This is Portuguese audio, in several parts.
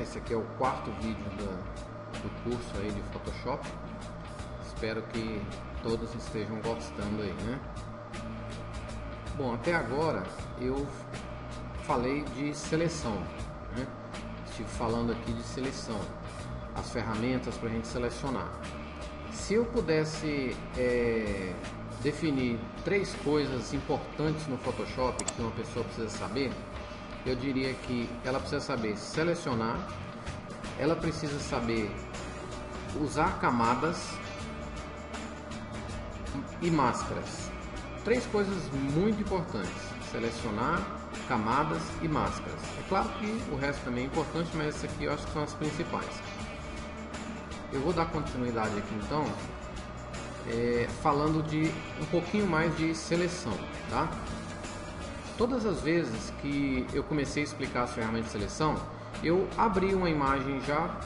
esse aqui é o quarto vídeo do curso aí de Photoshop. Espero que todos estejam gostando aí, né? Bom, até agora eu falei de seleção, né? Estive falando aqui de seleção, as ferramentas para a gente selecionar. Se eu pudesse definir 3 coisas importantes no Photoshop que uma pessoa precisa saber, eu diria que ela precisa saber selecionar, ela precisa saber usar camadas e máscaras. 3 coisas muito importantes: selecionar, camadas e máscaras. É claro que o resto também é importante, mas essas aqui eu acho que são as principais. Eu vou dar continuidade aqui então, falando de um pouquinho mais de seleção, tá? Todas as vezes que eu comecei a explicar as ferramentas de seleção, eu abri uma imagem já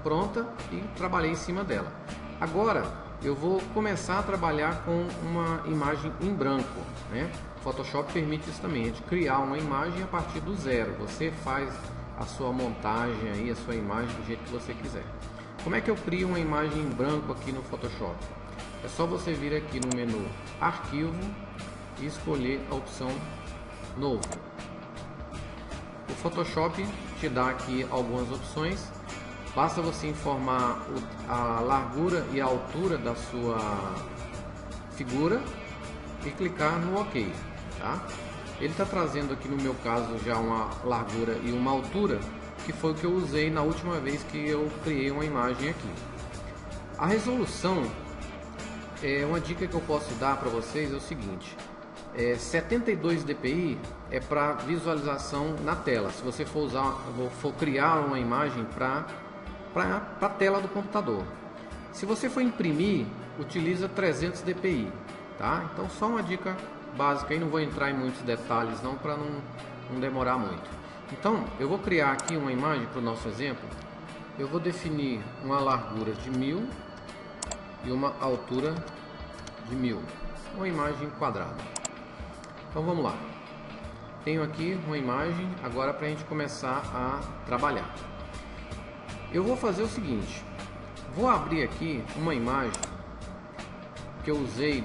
pronta e trabalhei em cima dela. Agora eu vou começar a trabalhar com uma imagem em branco, né? O Photoshop permite isso também, de criar uma imagem a partir do zero. Você faz a sua montagem aí, a sua imagem do jeito que você quiser. Como é que eu crio uma imagem em branco aqui no Photoshop? É só você vir aqui no menu Arquivo e escolher a opção Novo. O Photoshop te dá aqui algumas opções. Basta você informar a largura e a altura da sua figura e clicar no OK, tá? Ele está trazendo aqui no meu caso já uma largura e uma altura, que foi o que eu usei na última vez que eu criei uma imagem aqui. A resolução, uma dica que eu posso dar para vocês é o seguinte: 72 dpi é para visualização na tela. Se você for criar uma imagem para a tela do computador. Se você for imprimir, utiliza 300 dpi, tá? Então só uma dica básica aí, não vou entrar em muitos detalhes não, para não demorar muito. Então eu vou criar aqui uma imagem para o nosso exemplo. Eu vou definir uma largura de 1000 e uma altura de 1000, uma imagem quadrada. Então vamos lá. Tenho aqui uma imagem agora para a gente começar a trabalhar. Eu vou fazer o seguinte: vou abrir aqui uma imagem que eu usei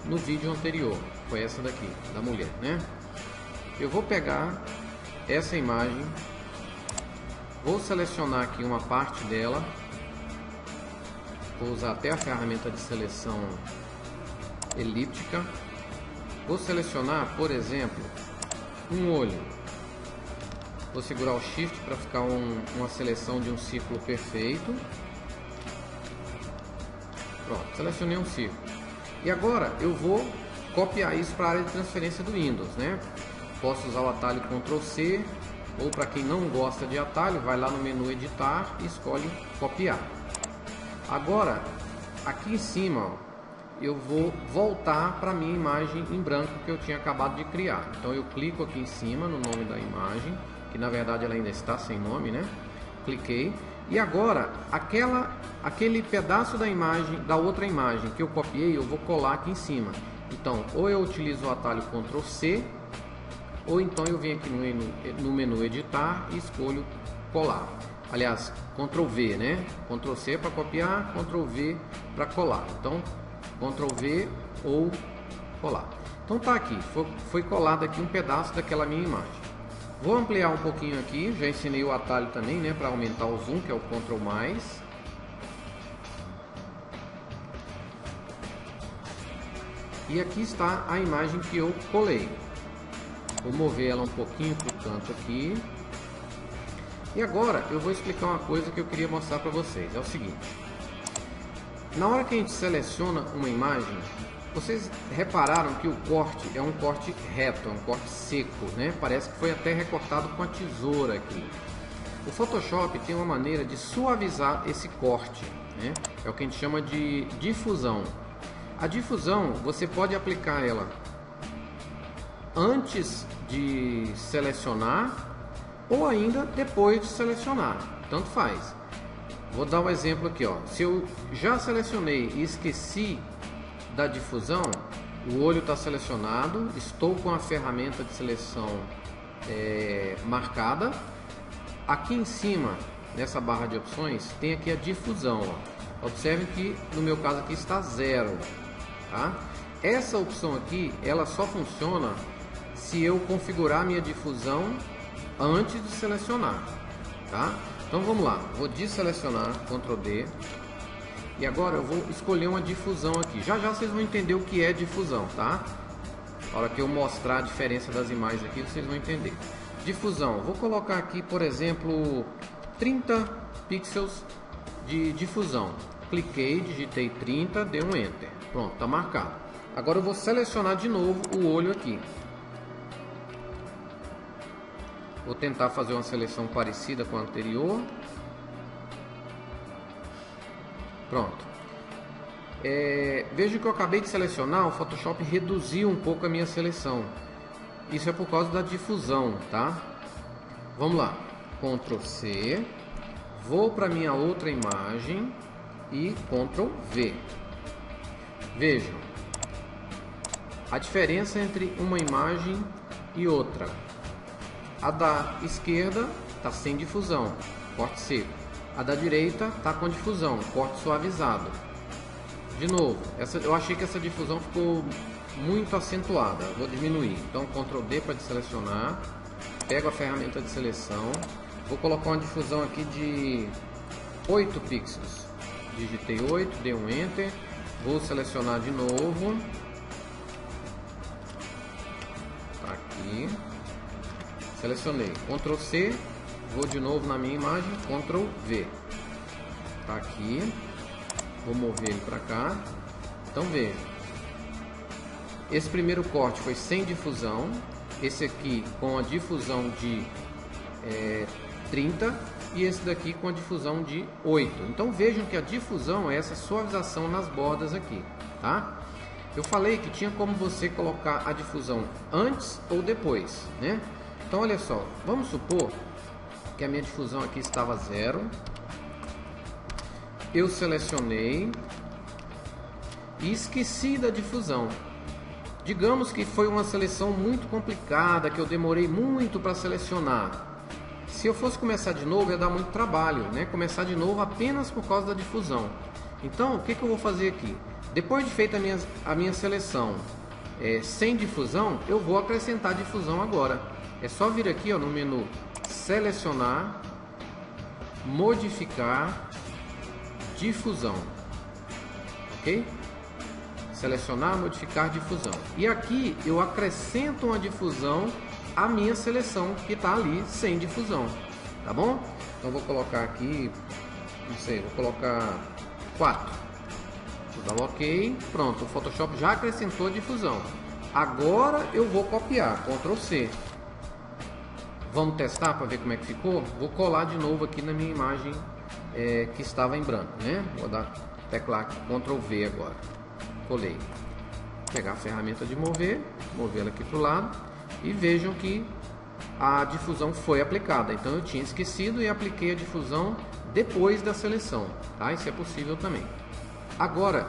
no vídeo anterior. Foi essa daqui, da mulher, né? Eu vou pegar essa imagem, vou selecionar aqui uma parte dela, vou usar até a ferramenta de seleção elíptica. Vou selecionar, por exemplo, um olho. Vou segurar o Shift para ficar uma seleção de um círculo perfeito. Pronto, selecionei um círculo. E agora eu vou copiar isso para a área de transferência do Windows, né? Posso usar o atalho Ctrl C, ou para quem não gosta de atalho, vai lá no menu Editar e escolhe Copiar. Agora, aqui em cima, ó, eu vou voltar para a minha imagem em branco que eu tinha acabado de criar. Então eu clico aqui em cima no nome da imagem, que na verdade ela ainda está sem nome, né? Cliquei. E agora, aquele pedaço da imagem, da outra imagem que eu copiei, eu vou colar aqui em cima. Então, ou eu utilizo o atalho Ctrl C, ou então eu venho aqui no menu Editar e escolho Colar. Aliás, Ctrl V, né? Ctrl C para copiar, Ctrl V para colar. Então, Ctrl V ou colar. Então tá aqui, foi colado aqui um pedaço daquela minha imagem. Vou ampliar um pouquinho aqui, já ensinei o atalho também, né, para aumentar o zoom, que é o Ctrl+. E aqui está a imagem que eu colei. Vou mover ela um pouquinho para o canto aqui. E agora eu vou explicar uma coisa que eu queria mostrar para vocês. É o seguinte: na hora que a gente seleciona uma imagem, vocês repararam que o corte é um corte reto, é um corte seco, né? Parece que foi até recortado com a tesoura aqui. O Photoshop tem uma maneira de suavizar esse corte, né? É o que a gente chama de difusão. A difusão, você pode aplicar ela antes de selecionar ou ainda depois de selecionar, tanto faz. Vou dar um exemplo aqui, ó. Se eu já selecionei e esqueci da difusão, O olho está selecionado, estou com a ferramenta de seleção marcada. Aqui em cima, nessa barra de opções, tem aqui a difusão. Ó. Observe que no meu caso aqui está 0. Tá? Essa opção aqui, ela só funciona se eu configurar minha difusão antes de selecionar. Tá? Então vamos lá, vou desselecionar, Ctrl D. E agora eu vou escolher uma difusão aqui. Já já vocês vão entender o que é difusão, tá? Na hora que eu mostrar a diferença das imagens aqui, vocês vão entender. Difusão, vou colocar aqui, por exemplo, 30 pixels de difusão. Cliquei, digitei 30, dei um Enter. Pronto, tá marcado. Agora eu vou selecionar de novo o olho aqui. Vou tentar fazer uma seleção parecida com a anterior. Pronto. Veja que eu acabei de selecionar, o Photoshop reduziu um pouco a minha seleção. Isso é por causa da difusão, tá? Vamos lá. Ctrl C. Vou para minha outra imagem e Ctrl V. Vejam a diferença entre uma imagem e outra. A da esquerda está sem difusão, corte seco. A da direita está com difusão, corte suavizado. De novo, eu achei que essa difusão ficou muito acentuada. Vou diminuir. Então, Ctrl D para desselecionar. Pego a ferramenta de seleção. Vou colocar uma difusão aqui de 8 pixels. Digitei 8, dei um Enter. Vou selecionar de novo. Tá aqui. Selecionei. Ctrl C. Vou de novo na minha imagem. Ctrl V. Tá aqui. Vou mover ele para cá. Então veja. Esse primeiro corte foi sem difusão. Esse aqui com a difusão de 30. E esse daqui com a difusão de 8. Então vejam que a difusão é essa suavização nas bordas aqui. Tá? Eu falei que tinha como você colocar a difusão antes ou depois, né? Então olha só. Vamos supor que a minha difusão aqui estava 0. Eu selecionei e esqueci da difusão. Digamos que foi uma seleção muito complicada, que eu demorei muito para selecionar. Se eu fosse começar de novo, ia dar muito trabalho, né? Começar de novo apenas por causa da difusão. Então, o que eu vou fazer aqui? Depois de feita a minha seleção sem difusão, eu vou acrescentar difusão agora. É só vir aqui ó, no menu Selecionar, Modificar, Difusão. Ok? Selecionar, Modificar, Difusão. E aqui eu acrescento uma difusão à minha seleção que está ali sem difusão. Tá bom? Então vou colocar aqui, não sei, vou colocar 4. Vou dar um OK. Pronto, o Photoshop já acrescentou a difusão. Agora eu vou copiar, Ctrl C. Vamos testar para ver como é que ficou? Vou colar de novo aqui na minha imagem que estava em branco, né? Vou teclar aqui, Ctrl V agora. Colei. Vou pegar a ferramenta de mover, movê-la aqui para o lado e vejam que a difusão foi aplicada. Então eu tinha esquecido e apliquei a difusão depois da seleção, tá? Isso é possível também. Agora,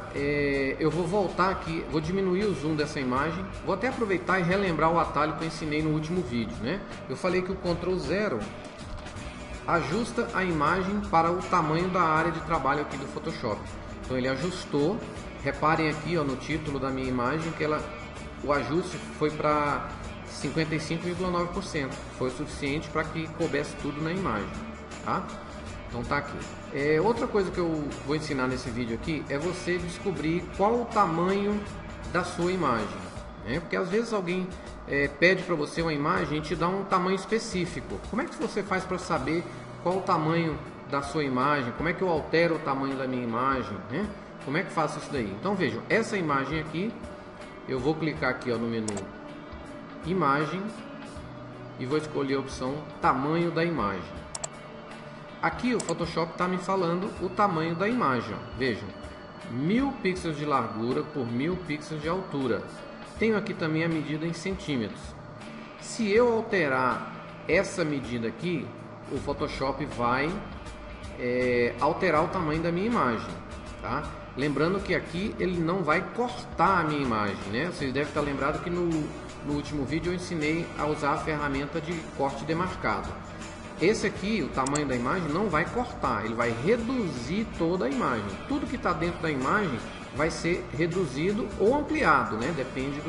eu vou voltar aqui, vou diminuir o zoom dessa imagem, vou até aproveitar e relembrar o atalho que eu ensinei no último vídeo, né? Eu falei que o Ctrl 0 ajusta a imagem para o tamanho da área de trabalho aqui do Photoshop. Então ele ajustou, reparem aqui ó, no título da minha imagem que o ajuste foi para 55,9%, foi o suficiente para que coubesse tudo na imagem, tá? Então tá aqui. Outra coisa que eu vou ensinar nesse vídeo aqui é você descobrir qual o tamanho da sua imagem, né? Porque às vezes alguém pede para você uma imagem e te dá um tamanho específico. Como é que você faz para saber qual o tamanho da sua imagem? Como é que eu altero o tamanho da minha imagem, né? Como é que faço isso daí? Então vejam, essa imagem aqui, eu vou clicar aqui ó, no menu Imagem e vou escolher a opção Tamanho da Imagem. Aqui o Photoshop está me falando o tamanho da imagem. Ó. Vejam, 1000 pixels de largura por 1000 pixels de altura. Tenho aqui também a medida em centímetros. Se eu alterar essa medida aqui, o Photoshop vai alterar o tamanho da minha imagem. Tá? Lembrando que aqui ele não vai cortar a minha imagem, né? Vocês devem estar lembrados que no último vídeo eu ensinei a usar a ferramenta de corte demarcado. Esse aqui, o tamanho da imagem, não vai cortar, ele vai reduzir toda a imagem. Tudo que está dentro da imagem vai ser reduzido ou ampliado, né? Depende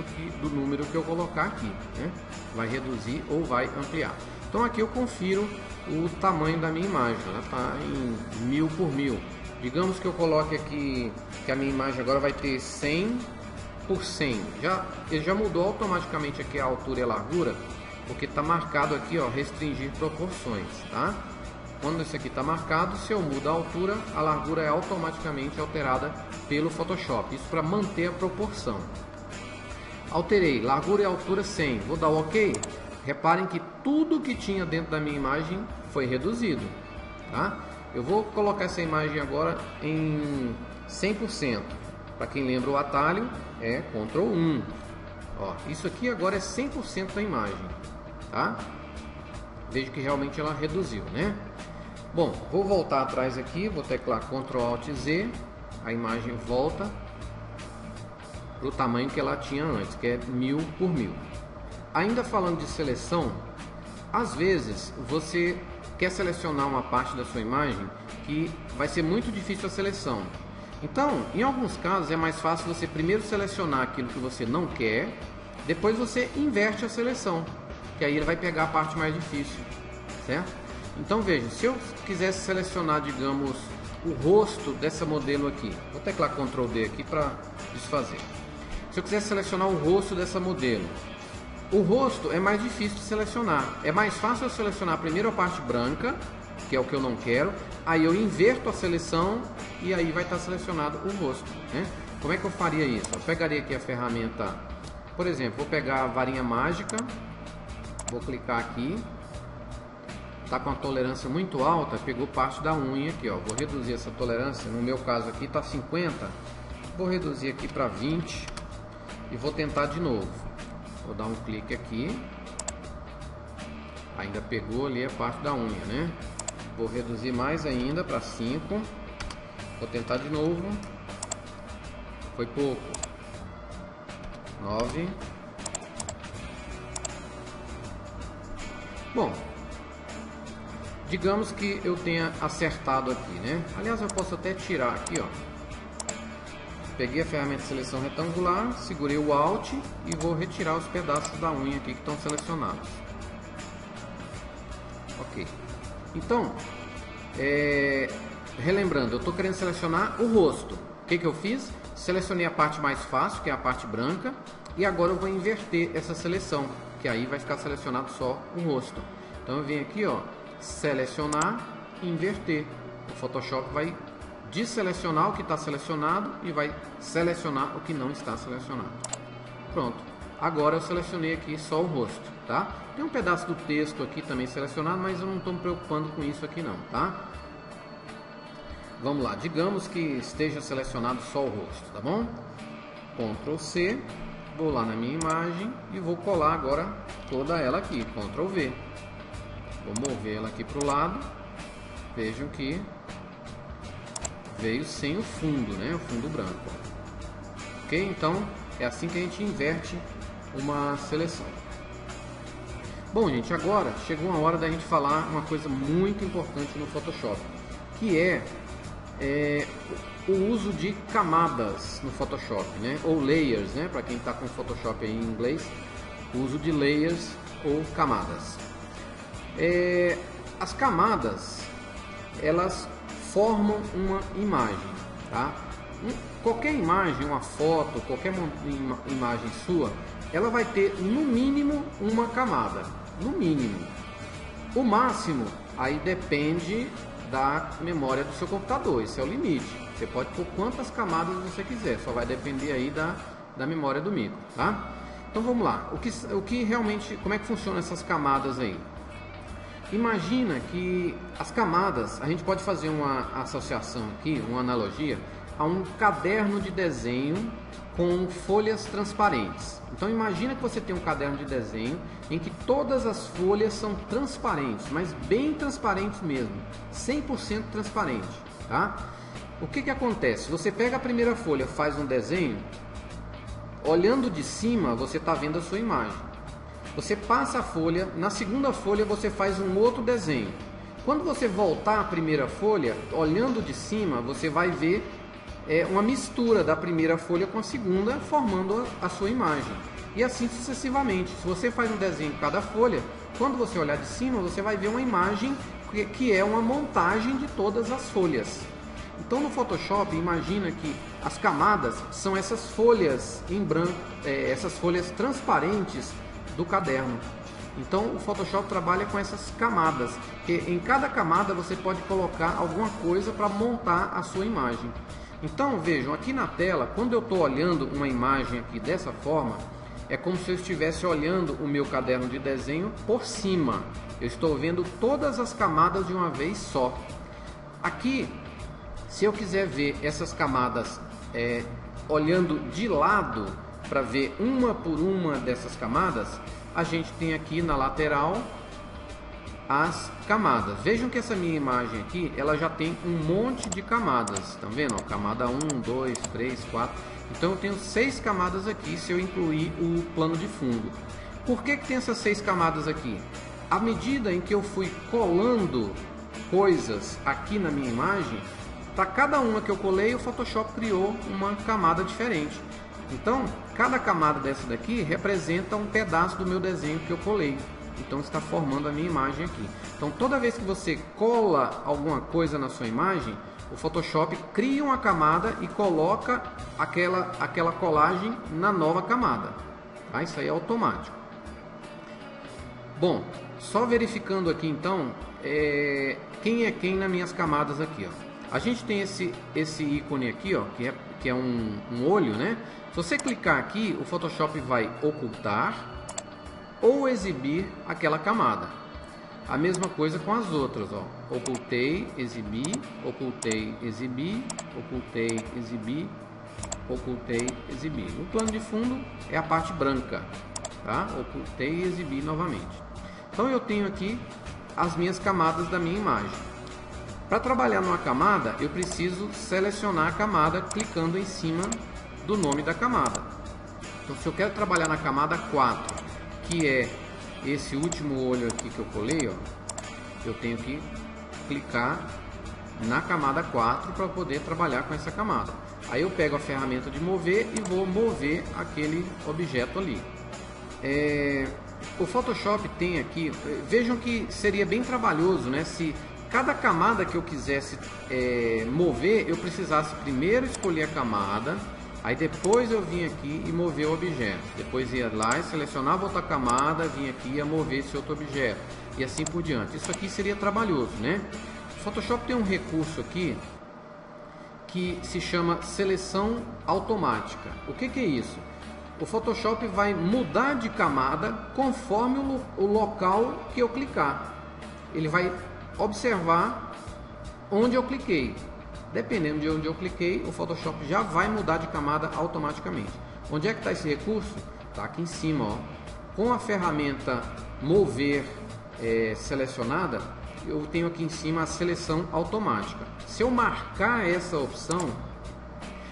do número que eu colocar aqui, né? Vai reduzir ou vai ampliar. Então aqui eu confiro o tamanho da minha imagem, ela está em 1000 por 1000. Digamos que eu coloque aqui que a minha imagem agora vai ter 100 por 100. Ele já mudou automaticamente aqui a altura e a largura, porque está marcado aqui, ó, restringir proporções, tá? Quando isso aqui está marcado, se eu mudo a altura, a largura é automaticamente alterada pelo Photoshop. Isso para manter a proporção. Alterei, largura e altura 100. Vou dar o OK. Reparem que tudo que tinha dentro da minha imagem foi reduzido, tá? Eu vou colocar essa imagem agora em 100%. Para quem lembra o atalho, é Ctrl 1. Ó, isso aqui agora é 100% da imagem, tá? Vejo que realmente ela reduziu, né? Bom, vou voltar atrás aqui, vou teclar Ctrl Alt Z, a imagem volta para o tamanho que ela tinha antes, que é 1000 por 1000. Ainda falando de seleção, às vezes você quer selecionar uma parte da sua imagem que vai ser muito difícil a seleção. Então, em alguns casos é mais fácil você primeiro selecionar aquilo que você não quer, depois você inverte a seleção, que aí ele vai pegar a parte mais difícil, certo? Então veja, se eu quisesse selecionar, digamos, o rosto dessa modelo aqui, vou teclar Ctrl D aqui para desfazer. Se eu quisesse selecionar o rosto dessa modelo, o rosto é mais difícil de selecionar. É mais fácil eu selecionar primeiro a parte branca, que é o que eu não quero, aí eu inverto a seleção e aí vai estar selecionado o rosto, né? Como é que eu faria isso? Eu pegaria aqui a ferramenta, por exemplo, vou pegar a varinha mágica, vou clicar aqui, está com a tolerância muito alta, pegou parte da unha aqui, ó. Vou reduzir essa tolerância, no meu caso aqui está 50, vou reduzir aqui para 20 e vou tentar de novo. Vou dar um clique aqui, ainda pegou ali a parte da unha, né? Vou reduzir mais ainda para 5, vou tentar de novo, foi pouco, 9. Bom, digamos que eu tenha acertado aqui, né? Aliás, eu posso até tirar aqui, ó. Peguei a ferramenta de seleção retangular, segurei o Alt e vou retirar os pedaços da unha aqui que estão selecionados. Ok. Então, relembrando, eu estou querendo selecionar o rosto. O que eu fiz? Selecionei a parte mais fácil, que é a parte branca, e agora eu vou inverter essa seleção, que aí vai ficar selecionado só o rosto. Então eu venho aqui, ó, selecionar e inverter. O Photoshop vai desselecionar o que está selecionado e vai selecionar o que não está selecionado. Pronto. Agora eu selecionei aqui só o rosto, tá? Tem um pedaço do texto aqui também selecionado, mas eu não estou me preocupando com isso aqui não, tá? Vamos lá, digamos que esteja selecionado só o rosto, tá bom? Ctrl C, vou lá na minha imagem e vou colar agora toda ela aqui, Ctrl V. Vou mover ela aqui para o lado, vejam que veio sem o fundo, né? O fundo branco. Ok? Então é assim que a gente inverte uma seleção. Bom, gente, agora chegou a hora da gente falar uma coisa muito importante no Photoshop, que é o uso de camadas no Photoshop, né? Ou layers, né? Para quem está com Photoshop aí em inglês, o uso de layers ou camadas. As camadas, elas formam uma imagem, tá? Qualquer imagem, uma foto, qualquer imagem sua, ela vai ter no mínimo uma camada, no mínimo. O máximo aí depende da memória do seu computador, esse é o limite. Você pode pôr quantas camadas você quiser, só vai depender aí da memória do micro, tá? Então vamos lá, o que realmente, como é que funcionam essas camadas aí? Imagina que as camadas, a gente pode fazer uma associação aqui, uma analogia, a um caderno de desenho com folhas transparentes. Então imagina que você tem um caderno de desenho em que todas as folhas são transparentes, mas bem transparentes mesmo, 100% transparente, tá? O que que acontece? Você pega a primeira folha, faz um desenho, olhando de cima você está vendo a sua imagem. Você passa a folha, na segunda folha você faz um outro desenho. Quando você voltar à primeira folha, olhando de cima, você vai ver uma mistura da primeira folha com a segunda, formando a sua imagem. E assim sucessivamente. Se você faz um desenho em cada folha, quando você olhar de cima, você vai ver uma imagem que é uma montagem de todas as folhas. Então no Photoshop, imagina que as camadas são essas folhas em branco, essas folhas transparentes do caderno. Então o Photoshop trabalha com essas camadas, que em cada camada você pode colocar alguma coisa para montar a sua imagem. Então vejam, aqui na tela, quando eu estou olhando uma imagem aqui dessa forma, é como se eu estivesse olhando o meu caderno de desenho por cima. Eu estou vendo todas as camadas de uma vez só. Aqui, se eu quiser ver essas camadas olhando de lado, para ver uma por uma dessas camadas, a gente tem aqui na lateral as camadas. Vejam que essa minha imagem aqui, ela já tem um monte de camadas. Estão vendo? Ó, camada 1, 2, 3, 4. Então eu tenho 6 camadas aqui se eu incluir o plano de fundo. Por que tem essas 6 camadas aqui? À medida em que eu fui colando coisas aqui na minha imagem, para cada uma que eu colei, o Photoshop criou uma camada diferente. Então, cada camada dessa daqui representa um pedaço do meu desenho que eu colei. Então, está formando a minha imagem aqui. Então, toda vez que você cola alguma coisa na sua imagem, o Photoshop cria uma camada e coloca aquela colagem na nova camada. Tá? Isso aí é automático. Bom, só verificando aqui então, quem é quem nas minhas camadas aqui, ó. A gente tem esse ícone aqui, ó, que é um olho, né? Se você clicar aqui, o Photoshop vai ocultar ou exibir aquela camada. A mesma coisa com as outras, ó. Ocultei, exibi, ocultei, exibi, ocultei, exibi, ocultei, exibi. O plano de fundo é a parte branca, tá? Ocultei e exibi novamente. Então eu tenho aqui as minhas camadas da minha imagem. Para trabalhar numa camada, eu preciso selecionar a camada clicando em cima do nome da camada. Então, se eu quero trabalhar na camada 4, que é esse último olho aqui que eu colei, ó, eu tenho que clicar na camada 4 para poder trabalhar com essa camada. Aí eu pego a ferramenta de mover e vou mover aquele objeto ali. O Photoshop tem aqui, vejam que seria bem trabalhoso, né? Se cada camada que eu quisesse mover, eu precisasse primeiro escolher a camada, aí depois eu vim aqui e mover o objeto. Depois ia lá e selecionava outra camada, vinha aqui e ia mover esse outro objeto. E assim por diante. Isso aqui seria trabalhoso, né? O Photoshop tem um recurso aqui que se chama seleção automática. O que é isso? O Photoshop vai mudar de camada conforme o local que eu clicar. Ele vai observar onde eu cliquei. Dependendo de onde eu cliquei, o Photoshop já vai mudar de camada automaticamente. Onde é que está esse recurso? Está aqui em cima, ó. Com a ferramenta mover selecionada, eu tenho aqui em cima a seleção automática. Se eu marcar essa opção,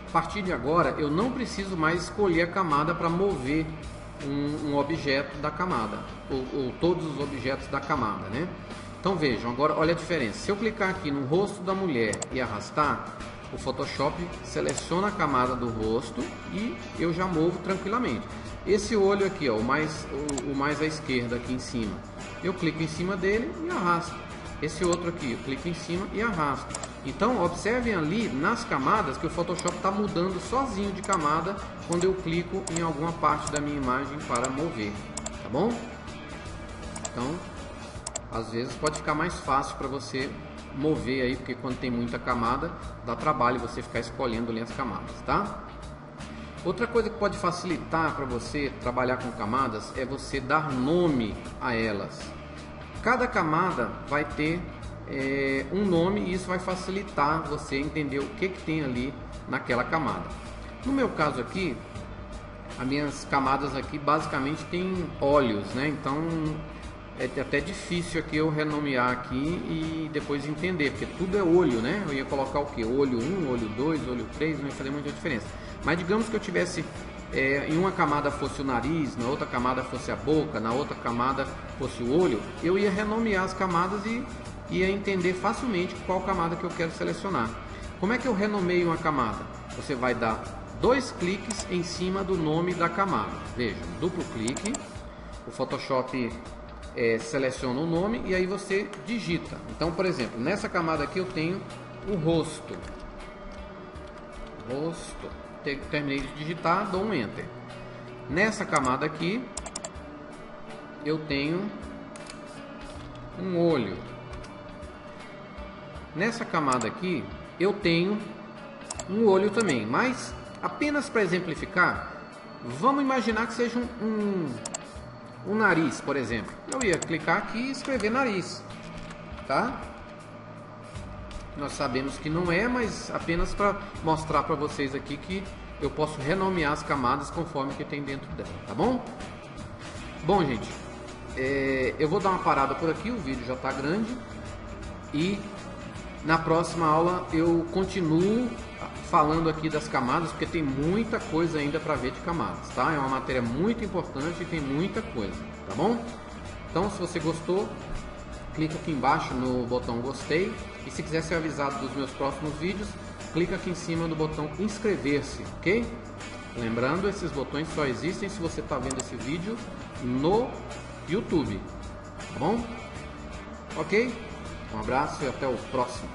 a partir de agora eu não preciso mais escolher a camada para mover um objeto da camada, ou todos os objetos da camada, né? Então vejam, agora olha a diferença. Se eu clicar aqui no rosto da mulher e arrastar, o Photoshop seleciona a camada do rosto e eu já movo tranquilamente. Esse olho aqui, ó, o mais à esquerda aqui em cima, eu clico em cima dele e arrasto. Esse outro aqui, eu clico em cima e arrasto. Então observem ali nas camadas que o Photoshop está mudando sozinho de camada quando eu clico em alguma parte da minha imagem para mover, tá bom? Então, às vezes pode ficar mais fácil para você mover aí, porque quando tem muita camada, dá trabalho você ficar escolhendo ali as camadas, tá? Outra coisa que pode facilitar para você trabalhar com camadas é você dar nome a elas. Cada camada vai ter um nome e isso vai facilitar você entender o que tem ali naquela camada. No meu caso aqui, as minhas camadas aqui basicamente tem olhos, né? Então é até difícil aqui eu renomear aqui e depois entender, porque tudo é olho, né? Eu ia colocar o que? Olho 1, olho 2, olho 3, não ia fazer muita diferença. Mas digamos que eu tivesse, em uma camada fosse o nariz, na outra camada fosse a boca, na outra camada fosse o olho, eu ia renomear as camadas e ia entender facilmente qual camada que eu quero selecionar. Como é que eu renomeio uma camada? Você vai dar 2 cliques em cima do nome da camada. Veja, duplo clique, o Photoshop seleciona o nome e aí você digita. Então, por exemplo, nessa camada aqui eu tenho o rosto. Terminei de digitar, dou um Enter. Nessa camada aqui eu tenho um olho. Nessa camada aqui eu tenho um olho também, mas apenas para exemplificar, vamos imaginar que seja um nariz, por exemplo. Eu ia clicar aqui e escrever nariz, tá? Nós sabemos que não é, mas apenas para mostrar para vocês aqui que eu posso renomear as camadas conforme que tem dentro dela, tá bom? Bom, gente, eu vou dar uma parada por aqui, o vídeo já está grande e na próxima aula eu continuo falando aqui das camadas, porque tem muita coisa ainda para ver de camadas, tá? É uma matéria muito importante e tem muita coisa, tá bom? Então, se você gostou, clica aqui embaixo no botão gostei e se quiser ser avisado dos meus próximos vídeos, clica aqui em cima do botão inscrever-se, ok? Lembrando, esses botões só existem se você está vendo esse vídeo no YouTube, tá bom? Ok? Um abraço e até o próximo.